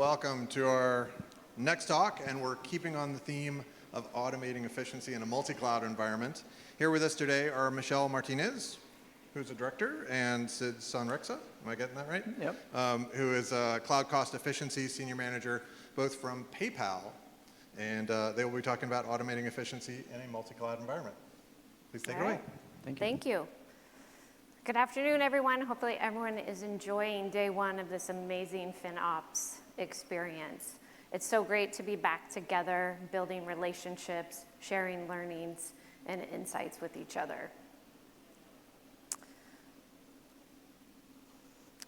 welcome to our next talk, and we're keeping on the theme of automating efficiency in a multi-cloud environment. Here with us today are Michelle Martinez, who's a director, and Sid Sonrexa, am I getting that right? Yep. Who is a Cloud Cost Efficiency Senior Manager, both from PayPal, and they will be talking about automating efficiency in a multi-cloud environment. Please take it away. Thank you. Thank you. Good afternoon, everyone. Hopefully everyone is enjoying day one of this amazing FinOps experience. It's so great to be back together, building relationships, sharing learnings and insights with each other.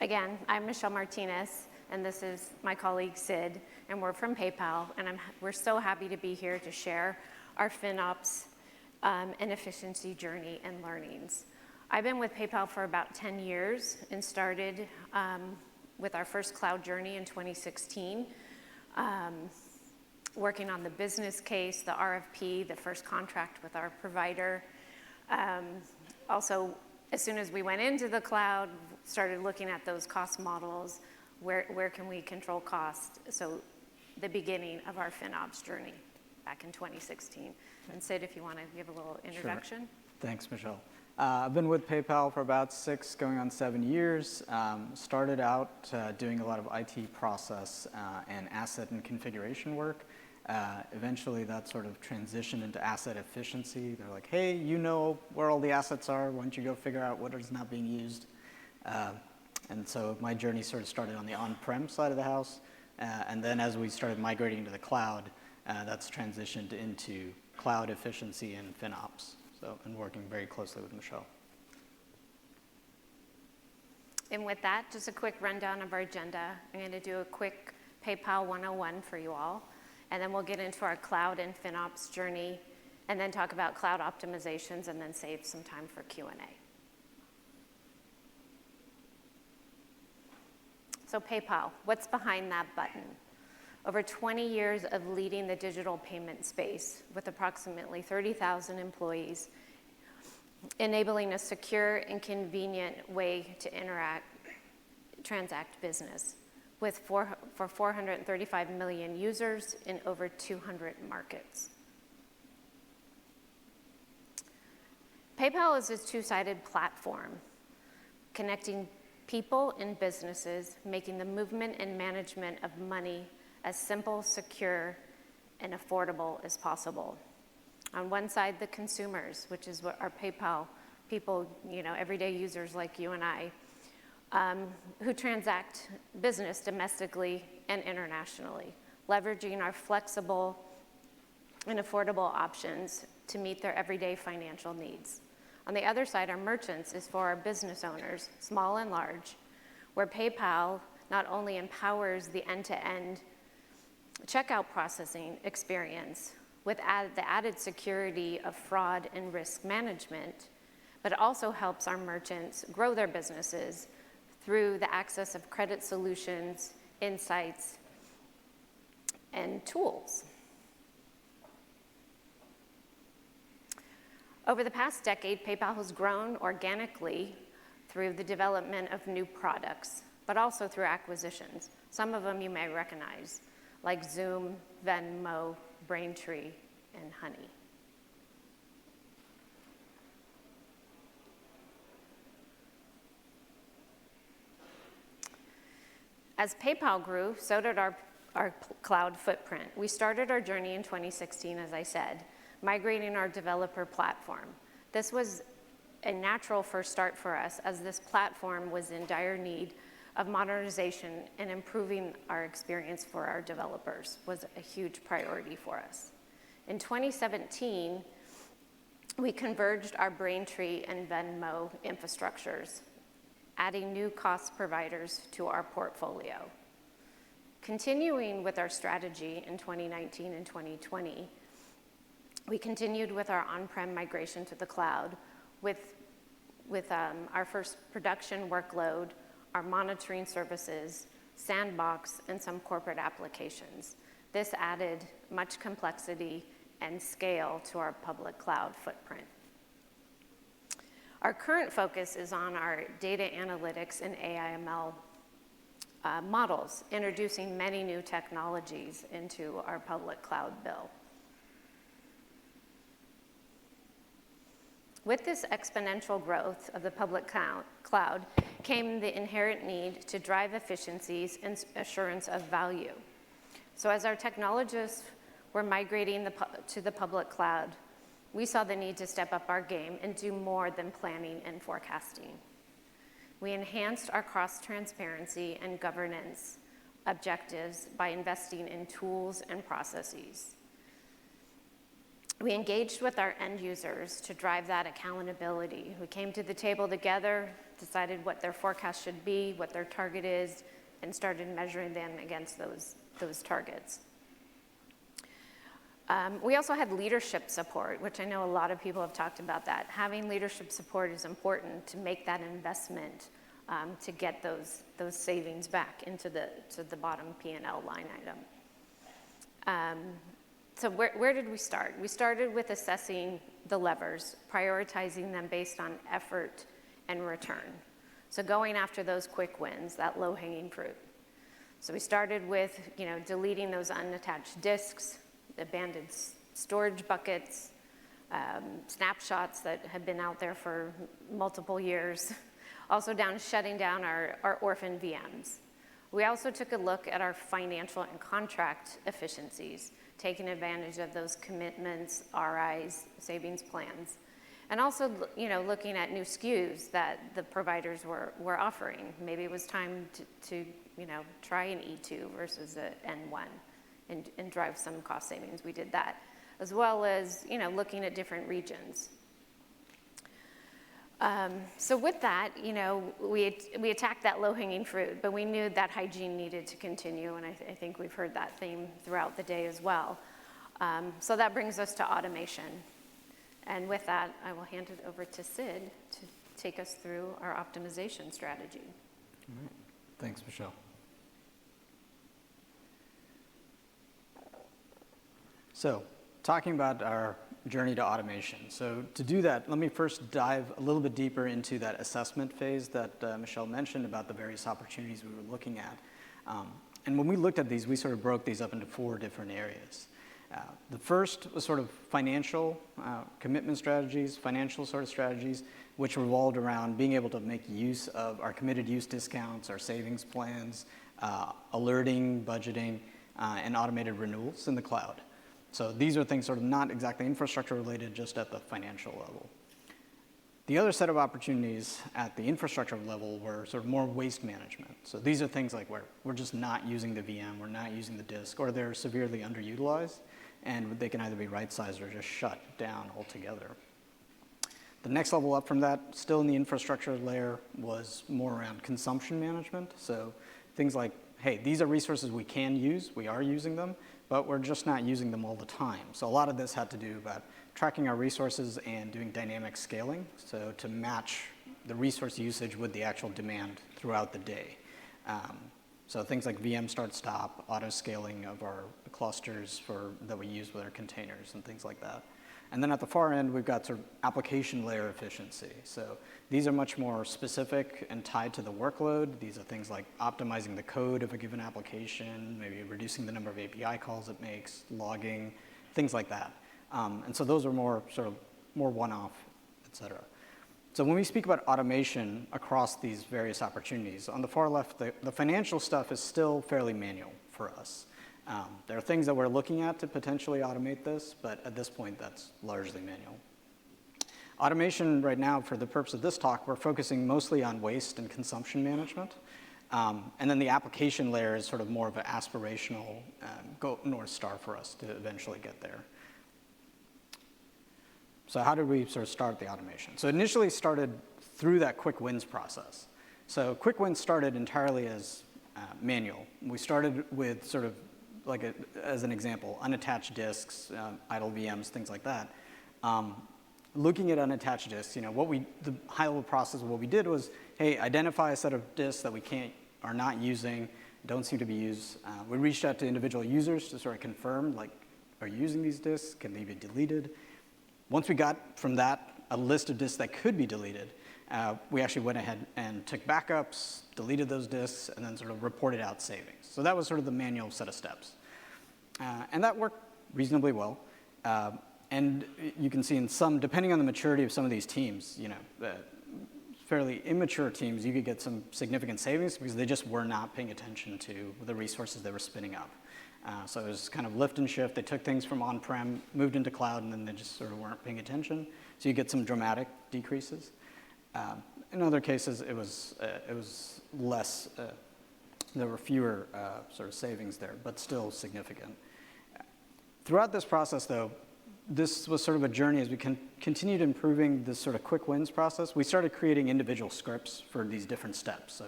Again, I'm Michelle Martinez, and this is my colleague Sid, and we're from PayPal, and we're so happy to be here to share our FinOps and efficiency journey and learnings. I've been with PayPal for about 10 years and started with our first cloud journey in 2016, working on the business case, the RFP, the first contract with our provider. Also, as soon as we went into the cloud, started looking at those cost models, where can we control cost? So the beginning of our FinOps journey back in 2016. And Sid, if you want to give a little introduction. Sure. Thanks, Michelle. I've been with PayPal for about 6, going on 7 years. Started out doing a lot of IT process and asset and configuration work. Eventually that sort of transitioned into asset efficiency. They're like, hey, you know where all the assets are. Why don't you go figure out what is not being used? And so my journey sort of started on the on-prem side of the house. And then as we started migrating to the cloud, that's transitioned into cloud efficiency and FinOps. So I've been working very closely with Michelle. And with that, just a quick rundown of our agenda. I'm going to do a quick PayPal 101 for you all, and then we'll get into our cloud and FinOps journey, and then talk about cloud optimizations, and then save some time for Q&A. So PayPal, what's behind that button? Over 20 years of leading the digital payment space with approximately 30,000 employees, enabling a secure and convenient way to transact business for 435 million users in over 200 markets. PayPal is a two-sided platform connecting people and businesses, making the movement and management of money as simple, secure, and affordable as possible. On one side, the consumers, which is what our PayPal people, everyday users like you and I, who transact business domestically and internationally, leveraging our flexible and affordable options to meet their everyday financial needs. On the other side, our merchants is for our business owners, small and large, where PayPal not only empowers the end-to-end checkout processing experience with the added security of fraud and risk management, but it also helps our merchants grow their businesses through the access of credit solutions, insights, and tools. Over the past decade, PayPal has grown organically through the development of new products, but also through acquisitions. Some of them you may recognize, like Zoom, Venmo, Braintree, and Honey. As PayPal grew, so did our cloud footprint. We started our journey in 2016, as I said, migrating our developer platform. This was a natural first start for us, as this platform was in dire need of modernization, and improving our experience for our developers was a huge priority for us. In 2017, we converged our Braintree and Venmo infrastructures, adding new cost providers to our portfolio. Continuing with our strategy in 2019 and 2020, we continued with our on-prem migration to the cloud with our first production workload, our monitoring services, Sandbox, and some corporate applications. This added much complexity and scale to our public cloud footprint. Our current focus is on our data analytics and AI/ML models, introducing many new technologies into our public cloud bill. With this exponential growth of the public cloud came the inherent need to drive efficiencies and assurance of value. So as our technologists were migrating to the public cloud, we saw the need to step up our game and do more than planning and forecasting. We enhanced our cost transparency and governance objectives by investing in tools and processes. We engaged with our end users to drive that accountability. We came to the table together, decided what their forecast should be, what their target is, and started measuring them against those targets. We also had leadership support, which I know a lot of people have talked about that. Having leadership support is important to make that investment to get those savings back into the bottom P&L line item. So where did we start? We started with assessing the levers, prioritizing them based on effort and return. So going after those quick wins, that low-hanging fruit. So we started with, deleting those unattached disks, abandoned storage buckets, snapshots that had been out there for multiple years. Also shutting down our orphan VMs. We also took a look at our financial and contract efficiencies, taking advantage of those commitments, RIs, savings plans, and also, looking at new SKUs that the providers were offering. Maybe it was time to try an E2 versus an N1 and drive some cost savings. We did that, as well as, looking at different regions. So with that, we attacked that low-hanging fruit, but we knew that hygiene needed to continue, and I think we've heard that theme throughout the day as well. So that brings us to automation. And with that, I will hand it over to Sid to take us through our optimization strategy. All right. Thanks, Michelle. So, talking about our journey to automation. So to do that, let me first dive a little bit deeper into that assessment phase that Michelle mentioned about the various opportunities we were looking at. And when we looked at these, we sort of broke these up into 4 different areas. The first was sort of financial commitment strategies, financial sort of strategies, which revolved around being able to make use of our committed use discounts, our savings plans, alerting, budgeting, and automated renewals in the cloud. So these are things sort of not exactly infrastructure related, just at the financial level. The other set of opportunities at the infrastructure level were sort of more waste management. So these are things like where we're just not using the VM, we're not using the disk, or they're severely underutilized, and they can either be right-sized or just shut down altogether. The next level up from that, still in the infrastructure layer, was more around consumption management. So things like, hey, these are resources we can use, we are using them, but we're just not using them all the time. So a lot of this had to do about tracking our resources and doing dynamic scaling, so to match the resource usage with the actual demand throughout the day. So things like VM start stop, auto scaling of our clusters that we use with our containers and things like that. And then at the far end, we've got sort of application layer efficiency. So these are much more specific and tied to the workload. These are things like optimizing the code of a given application, maybe reducing the number of API calls it makes, logging, things like that. And so those are more one-off, et cetera. So when we speak about automation across these various opportunities, on the far left, the financial stuff is still fairly manual for us. There are things that we're looking at to potentially automate this, but at this point, that's largely manual. Automation right now, for the purpose of this talk, we're focusing mostly on waste and consumption management. And then the application layer is sort of more of an aspirational North Star for us to eventually get there. So how did we sort of start the automation? So initially started through that quick wins process. So quick wins started entirely as manual. We started with sort of like as an example, unattached disks, idle VMs, things like that. Looking at unattached disks, the high-level process of what we did was, hey, identify a set of disks that we are not using, don't seem to be used. We reached out to individual users to sort of confirm, like, are you using these disks? Can they be deleted? Once we got from that a list of disks that could be deleted, we actually went ahead and took backups, deleted those disks, and then sort of reported out savings. So that was sort of the manual set of steps. And that worked reasonably well. And you can see in some, depending on the maturity of some of these teams, fairly immature teams, you could get some significant savings because they just were not paying attention to the resources they were spinning up. So it was kind of lift and shift. They took things from on-prem, moved into cloud, and then they just sort of weren't paying attention. So you get some dramatic decreases. In other cases, it was less. There were fewer sort of savings there, but still significant. Throughout this process, though, this was sort of a journey as we continued improving this sort of quick wins process. We started creating individual scripts for these different steps. So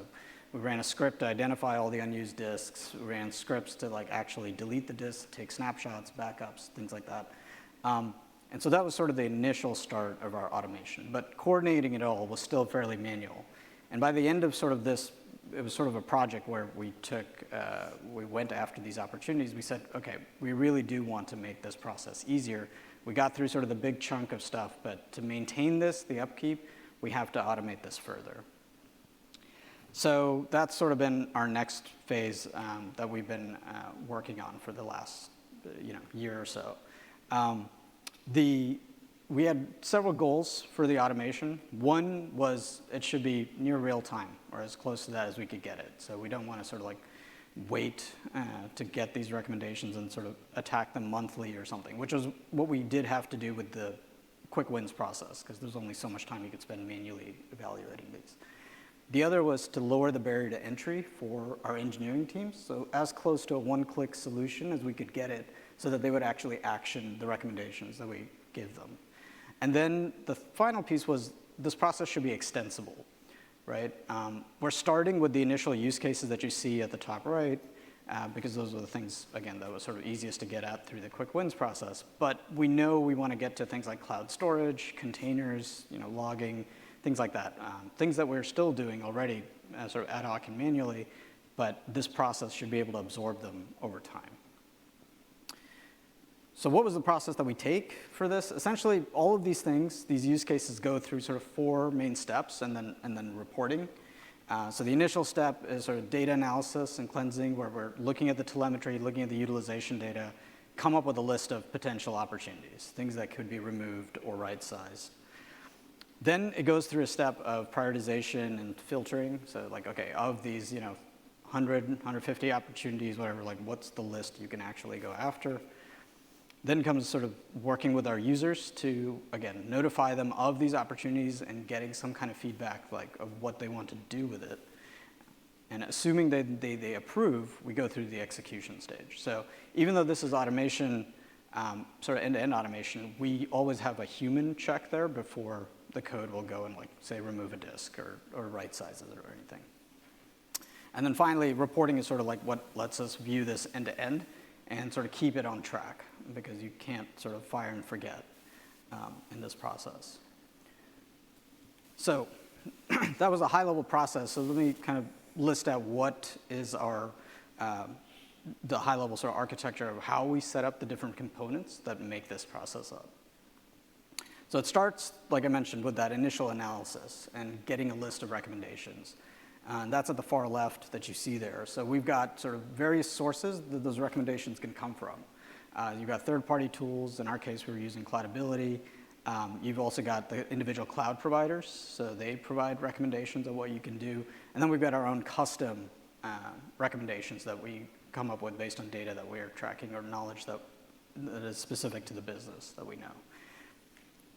we ran a script to identify all the unused disks. We ran scripts to actually delete the disks, take snapshots, backups, things like that. And so that was sort of the initial start of our automation. But coordinating it all was still fairly manual. And by the end of sort of this, it was sort of a project where we went after these opportunities. We said, okay, we really do want to make this process easier. We got through sort of the big chunk of stuff, but to maintain this, the upkeep, we have to automate this further. So that's sort of been our next phase that we've been working on for the last year or so. We had several goals for the automation. One was it should be near real time, or as close to that as we could get it. So we don't want to sort of wait to get these recommendations and sort of attack them monthly or something, which was what we did have to do with the quick wins process, because there's only so much time you could spend manually evaluating these. The other was to lower the barrier to entry for our engineering teams, so as close to a one-click solution as we could get it, so that they would actually action the recommendations that we give them. And then the final piece was this process should be extensible, right? We're starting with the initial use cases that you see at the top right, because those are the things, again, that was sort of easiest to get at through the quick wins process. But we know we want to get to things like cloud storage, containers, logging, things like that. Things that we're still doing already sort of ad hoc and manually, but this process should be able to absorb them over time. So what was the process that we take for this? Essentially, all of these things, these use cases go through sort of 4 main steps and then reporting. So the initial step is sort of data analysis and cleansing, where we're looking at the telemetry, looking at the utilization data, come up with a list of potential opportunities, things that could be removed or right-sized. Then it goes through a step of prioritization and filtering. So okay, of these 100, 150 opportunities, whatever, what's the list you can actually go after? Then comes sort of working with our users to, again, notify them of these opportunities and getting some kind of feedback of what they want to do with it. And assuming they approve, we go through the execution stage. So even though this is automation, sort of end-to-end automation, we always have a human check there before the code will go and say remove a disk or right sizes it or anything. And then finally, reporting is sort of what lets us view this end-to-end and sort of keep it on track, because you can't sort of fire and forget in this process. So that was a high-level process. So let me kind of list out what is our the high-level sort of architecture of how we set up the different components that make this process up. So it starts, like I mentioned, with that initial analysis and getting a list of recommendations. And that's at the far left that you see there. So we've got sort of various sources that those recommendations can come from. You've got third-party tools. In our case, we're using Cloudability. You've also got the individual cloud providers. So they provide recommendations of what you can do. And then we've got our own custom recommendations that we come up with based on data that we're tracking or knowledge that is specific to the business that we know.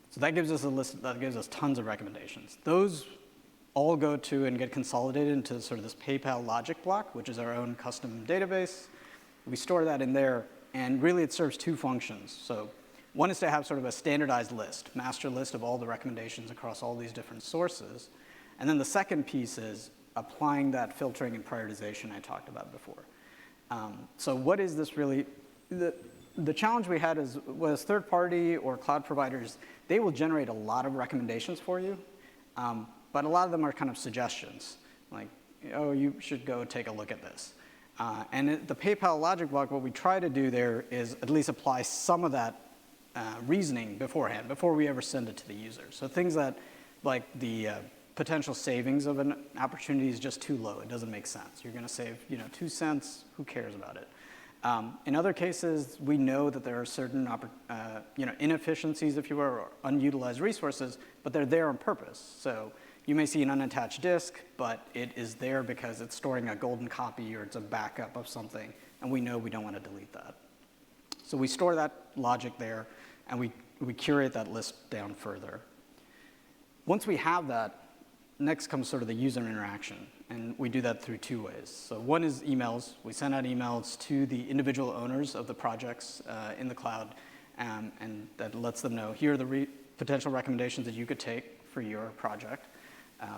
So that gives us a list, that gives us tons of recommendations. Those all go to and get consolidated into sort of this PayPal logic block, which is our own custom database. We store that in there, and really it serves 2 functions. So one is to have sort of a standardized list, master list of all the recommendations across all these different sources. And then the second piece is applying that filtering and prioritization I talked about before. So what is this really? The challenge we had was third-party or cloud providers, they will generate a lot of recommendations for you. But a lot of them are kind of suggestions, oh, you should go take a look at this. And the PayPal logic block, what we try to do there is at least apply some of that reasoning beforehand, before we ever send it to the user. So things that, like the potential savings of an opportunity is just too low. It doesn't make sense. You're going to save 2 cents. Who cares about it? In other cases, we know that there are certain inefficiencies, if you will, or unutilized resources, but they're there on purpose. So you may see an unattached disk, but it is there because it's storing a golden copy or it's a backup of something, and we know we don't want to delete that. So we store that logic there, and we curate that list down further. Once we have that, next comes sort of the user interaction, and we do that through 2 ways. So one is emails. We send out emails to the individual owners of the projects in the cloud, and that lets them know, here are the potential recommendations that you could take for your project,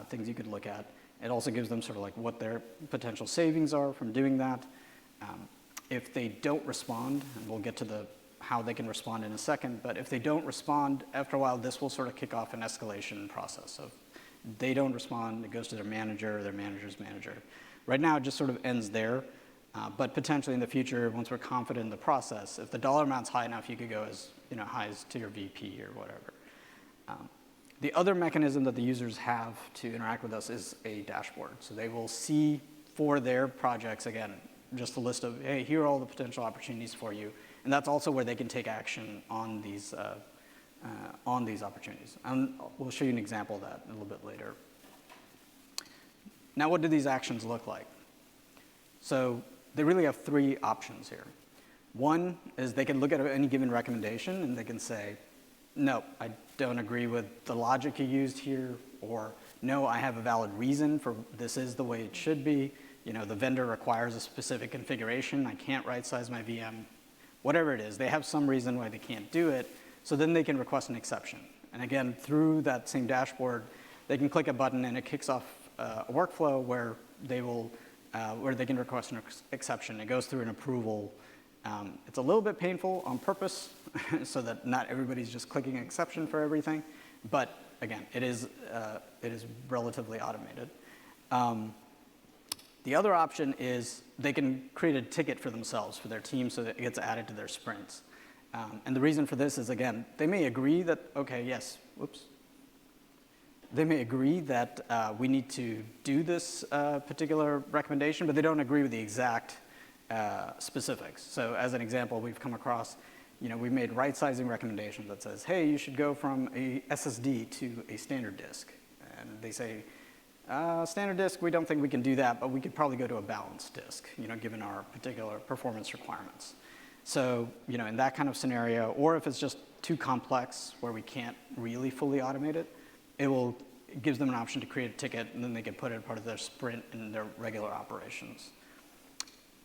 things you could look at. It also gives them sort of like what their potential savings are from doing that. If they don't respond, and we'll get to how they can respond in a second, but if they don't respond, after a while, this will sort of kick off an escalation process. So if they don't respond, it goes to their manager or their manager's manager. Right now, it just sort of ends there, but potentially in the future, once we're confident in the process, if the dollar amount's high enough, you could go as high as to your VP or whatever. The other mechanism that the users have to interact with us is a dashboard. So they will see for their projects, again, just a list of, hey, here are all the potential opportunities for you. And that's also where they can take action on these opportunities. And we'll show you an example of that a little bit later. Now, what do these actions look like? So they really have 3 options here. One is they can look at any given recommendation, and they can say, no, I don't agree with the logic you used here, or no, I have a valid reason for this is the way it should be. The vendor requires a specific configuration. I can't right-size my VM. Whatever it is, they have some reason why they can't do it, so then they can request an exception. And again, through that same dashboard, they can click a button and it kicks off a workflow where they can request an exception. It goes through an approval. It's a little bit painful on purpose so that not everybody's just clicking an exception for everything, but again, it is relatively automated. The other option is they can create a ticket for themselves, for their team, so that it gets added to their sprints. And the reason for this is, again, they may agree that, they may agree that we need to do this particular recommendation, but they don't agree with the exact specifics. So as an example, we've come across, we made right-sizing recommendations that says, hey, you should go from a SSD to a standard disk. And they say, standard disk, we don't think we can do that, but we could probably go to a balanced disk, given our particular performance requirements. So, in that kind of scenario, or if it's just too complex where we can't really fully automate it, it gives them an option to create a ticket, and then they can put it as part of their sprint in their regular operations.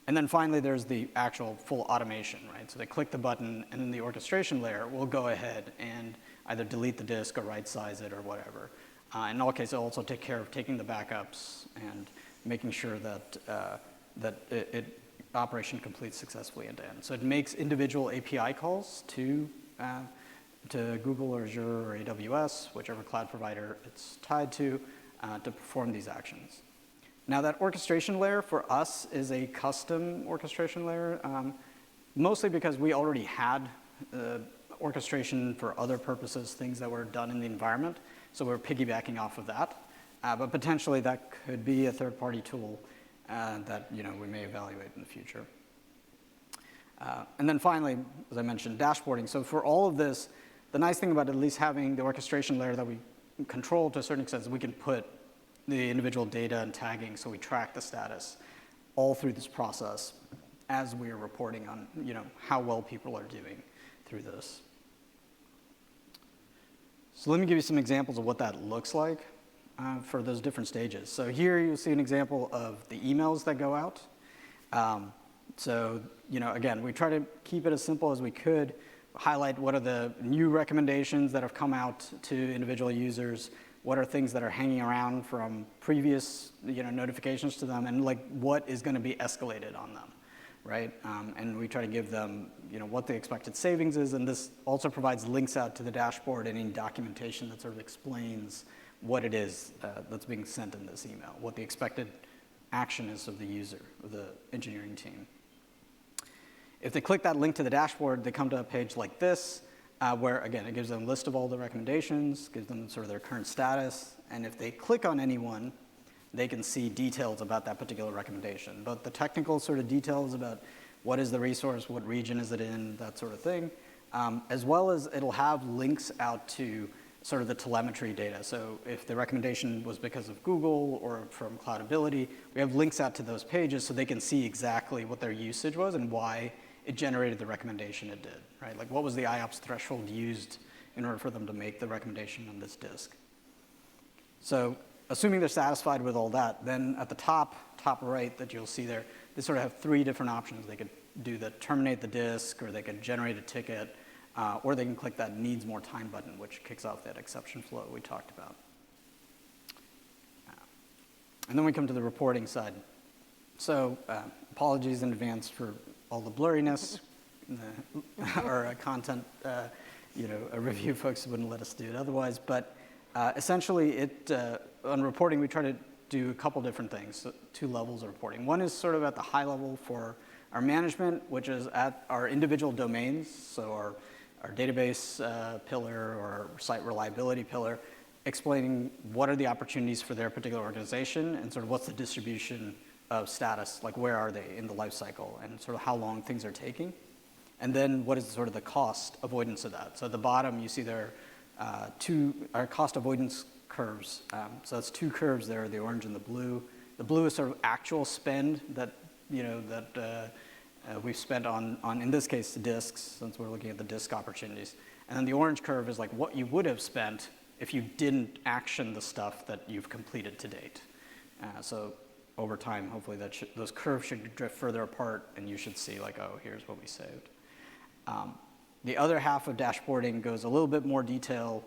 And then finally, there's the actual full automation, right? So they click the button, and then the orchestration layer will go ahead and either delete the disk or right-size it or whatever. In all cases, it'll also take care of taking the bookups and making sure that operation completes successfully end-to-end. So it makes individual API calls to Google or Azure or AWS, whichever cloud provider it's tied to perform these actions. Now, that orchestration layer for us is a custom orchestration layer, mostly because we already had orchestration for other purposes, things that were done in the environment. So we're piggybacking off of that. But potentially, that could be a third-party tool that we may evaluate in the future. And then finally, as I mentioned, dashboarding. So for all of this, the nice thing about at least having the orchestration layer that we control to a certain extent is we can put the individual data and tagging, so we track the status all through this process as we are reporting on how well people are doing through this. So let me give you some examples of what that looks like for those different stages. So here you'll see an example of the emails that go out. So again, we try to keep it as simple as we could, highlight what are the new recommendations that have come out to individual users, what are things that are hanging around from previous notifications to them, and what is going to be escalated on them, right? And we try to give them what the expected savings is, and this also provides links out to the dashboard and any documentation that sort of explains what it is that's being sent in this email, what the expected action is of the user, of the engineering team. If they click that link to the dashboard, they come to a page like this. where, again, it gives them a list of all the recommendations, gives them sort of their current status, and if they click on any one, they can see details about that particular recommendation, both the technical sort of details about what is the resource, what region is it in, that sort of thing, as well as it'll have links out to sort of the telemetry data. So if the recommendation was because of Google or from Cloudability, we have links out to those pages so they can see exactly what their usage was and why it generated the recommendation it did, right? Like what was the IOPS threshold used in order for them to make the recommendation on this disk? So assuming they're satisfied with all that, then at the top right that you'll see there, they sort of have three different options. They could do the terminate the disk, or they could generate a ticket, or they can click that needs more time button, which kicks off that exception flow we talked about. And then we come to the reporting side. So apologies in advance for all the blurriness. Our content, review folks wouldn't let us do it otherwise. But essentially, on reporting, we try to do a couple different things, so 2 levels of reporting. One is sort of at the high level for our management, which is at our individual domains, so our database pillar or our site reliability pillar, explaining what are the opportunities for their particular organization and sort of what's the distribution of status, like where are they in the life cycle and sort of how long things are taking. And then what is sort of the cost avoidance of that. So at the bottom, you see there our cost avoidance curves. So that's 2 curves there, the orange and the blue. The blue is sort of actual spend that we've spent on, in this case, the disks, since we're looking at the disk opportunities. And then the orange curve is like what you would have spent if you didn't action the stuff that you've completed to date. So over time, hopefully those curves should drift further apart, and you should see like, oh, here's what we saved. The other half of dashboarding goes a little bit more detail,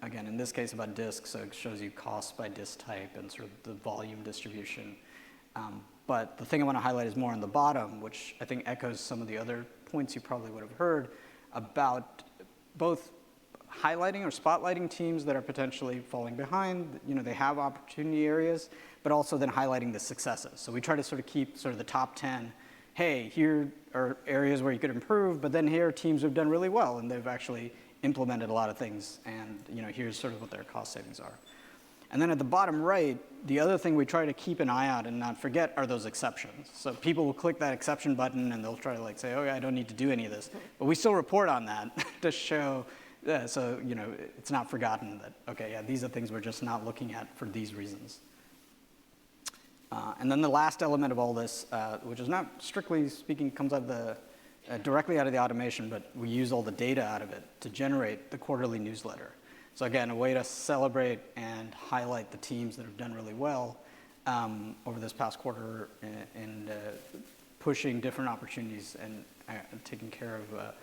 again, in this case about disks, so it shows you costs by disk type and sort of the volume distribution. But the thing I want to highlight is more on the bottom, which I think echoes some of the other points you probably would have heard about both highlighting or spotlighting teams that are potentially falling behind. They have opportunity areas, but also then highlighting the successes. So we try to sort of keep sort of the top 10. Hey, here are areas where you could improve, but then here are teams who've done really well, and they've actually implemented a lot of things, and here's sort of what their cost savings are. And then at the bottom right, the other thing we try to keep an eye out and not forget are those exceptions. So people will click that exception button, and they'll try to say, oh, yeah, I don't need to do any of this. But we still report on that to show, so it's not forgotten that, okay, yeah, these are things we're just not looking at for these reasons. And then the last element of all this, which is not strictly speaking, comes out of directly out of the automation, but we use all the data out of it to generate the quarterly newsletter. So again, a way to celebrate and highlight the teams that have done really well over this past quarter and pushing different opportunities and taking care of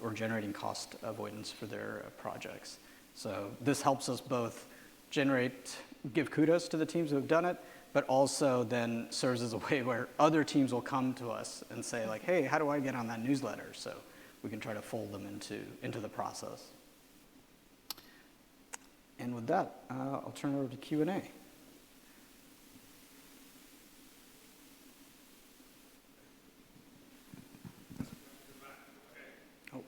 or generating cost avoidance for their projects. So this helps us both give kudos to the teams who have done it, but also then serves as a way where other teams will come to us and say like, hey, how do I get on that newsletter? So we can try to fold them into the process. And with that, I'll turn it over to Q&A. Oh.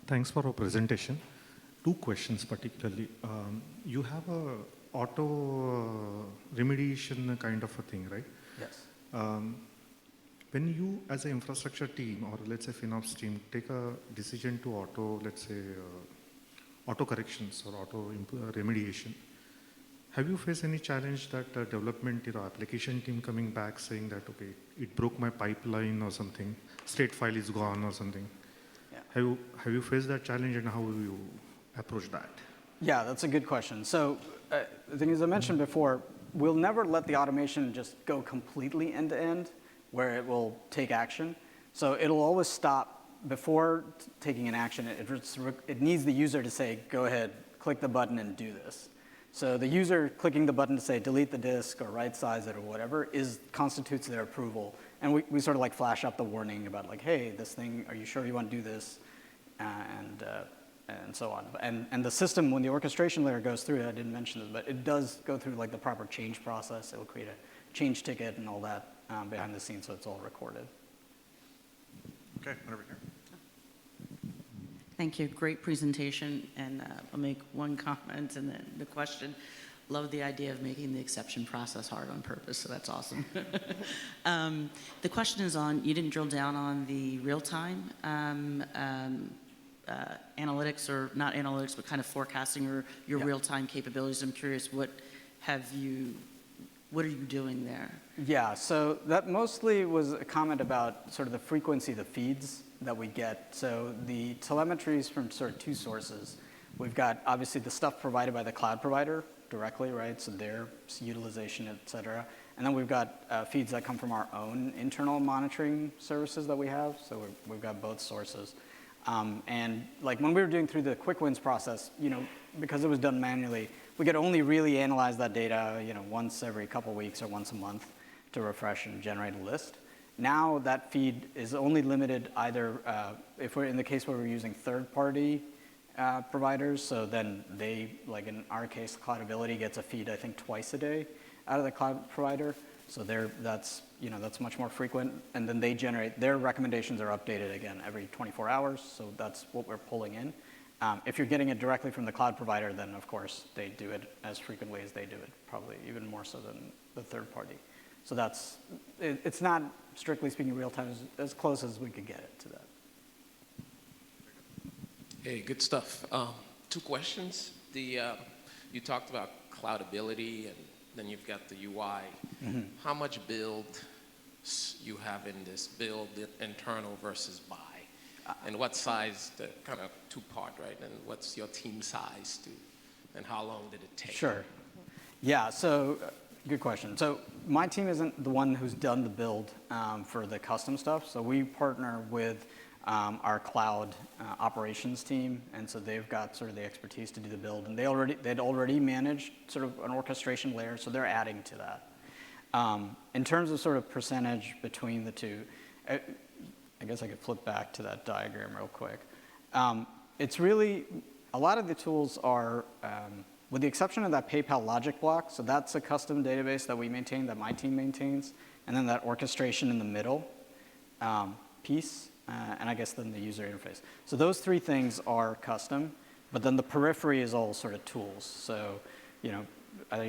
Thanks for our presentation. 2 questions particularly. You have a auto remediation kind of a thing, right? Yes. When you, as an infrastructure team, or let's say FinOps team, take a decision to auto corrections or auto remediation, have you faced any challenge that development, application team coming back saying that, okay, it broke my pipeline or something, state file is gone or something? Yeah. Have you faced that challenge, and how will you approach that? Yeah, that's a good question. So the thing is, I mentioned before, we'll never let the automation just go completely end to end where it will take action. So it'll always stop before taking an action. It needs the user to say, go ahead, click the button and do this. So the user clicking the button to say delete the disk or right size it or whatever constitutes their approval. And we sort of like flash up the warning about like, hey, this thing, are you sure you want to do this? And and so on. And the system, when the orchestration layer goes through, I didn't mention this, but it does go through like the proper change process. It'll create a change ticket and all that behind the scenes, so it's all recorded. Okay, one over here. Thank you. Great presentation. And I'll make one comment and then the question. Love the idea of making the exception process hard on purpose, so that's awesome. The question is on, you didn't drill down on the real-time analytics, or not analytics, but kind of forecasting or your Yeah. real-time capabilities. I'm curious, what are you doing there? Yeah, so that mostly was a comment about sort of the frequency of the feeds that we get. So the telemetry is from sort of two sources. We've got obviously the stuff provided by the cloud provider directly, right? So their utilization, et cetera. And then we've got feeds that come from our own internal monitoring services that we have. So we've got both sources. And like when we were doing through the quick wins process, because it was done manually, we could only really analyze that data, once every couple weeks or once a month to refresh and generate a list. Now that feed is only limited either if we're in the case where we're using third-party providers, so then they, like in our case, Cloudability gets a feed I think twice a day out of the cloud provider. So that's much more frequent, and then they generate, their recommendations are updated again every 24 hours, so that's what we're pulling in. If you're getting it directly from the cloud provider, then of course they do it as frequently as they do it, probably even more so than the third party. So it's not, strictly speaking, real time, as close as we could get it to that. Hey, good stuff. Two questions. You talked about cloudability, and then you've got the UI. Mm-hmm. How much build you have in this build, internal versus buy? And what size, the kind of two-part, right? And what's your team size and how long did it take? Sure. Yeah, so good question. So my team isn't the one who's done the build for the custom stuff. So we partner with our cloud operations team, and so they've got sort of the expertise to do the build, and they'd already managed sort of an orchestration layer, so they're adding to that. In terms of sort of percentage between the two, I guess I could flip back to that diagram real quick. It's really, a lot of the tools are, with the exception of that PayPal logic block, so that's a custom database that we maintain, that my team maintains, and then that orchestration in the middle piece, and I guess then the user interface. So those three things are custom, but then the periphery is all sort of tools. So, you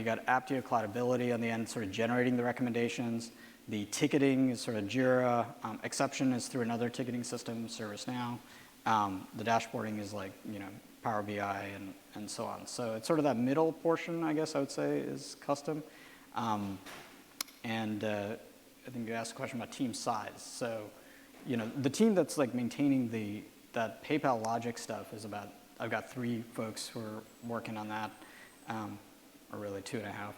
got Apptio Cloudability on the end, sort of generating the recommendations. The ticketing is sort of Jira. Exception is through another ticketing system, ServiceNow. The dashboarding is like, Power BI and so on. So it's sort of that middle portion, I guess I would say, is custom. And I think you asked a question about team size. So, the team that's like maintaining that PayPal logic stuff is about, I've got 3 folks who are working on that, or really 2.5.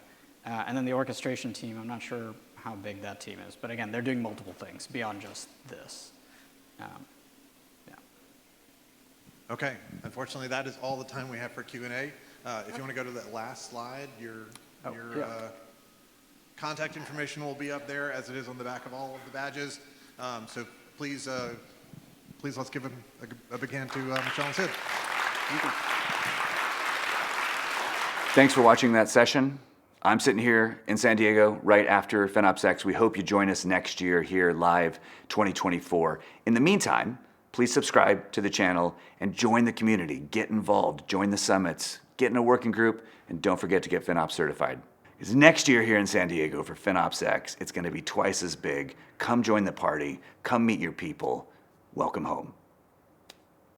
And then the orchestration team, I'm not sure how big that team is. But again, they're doing multiple things beyond just this. Yeah. Okay, unfortunately, that is all the time we have for Q&A. If you want to go to that last slide, your contact information will be up there as it is on the back of all of the badges. So please let's give a big hand to Michelle and Sid. Thank you. Thanks for watching that session. I'm sitting here in San Diego right after FinOps X. We hope you join us next year here live 2024. In the meantime, please subscribe to the channel and join the community. Get involved, join the summits, get in a working group, and don't forget to get FinOps certified. Because next year here in San Diego for FinOps X, it's going to be twice as big. Come join the party. Come meet your people. Welcome home.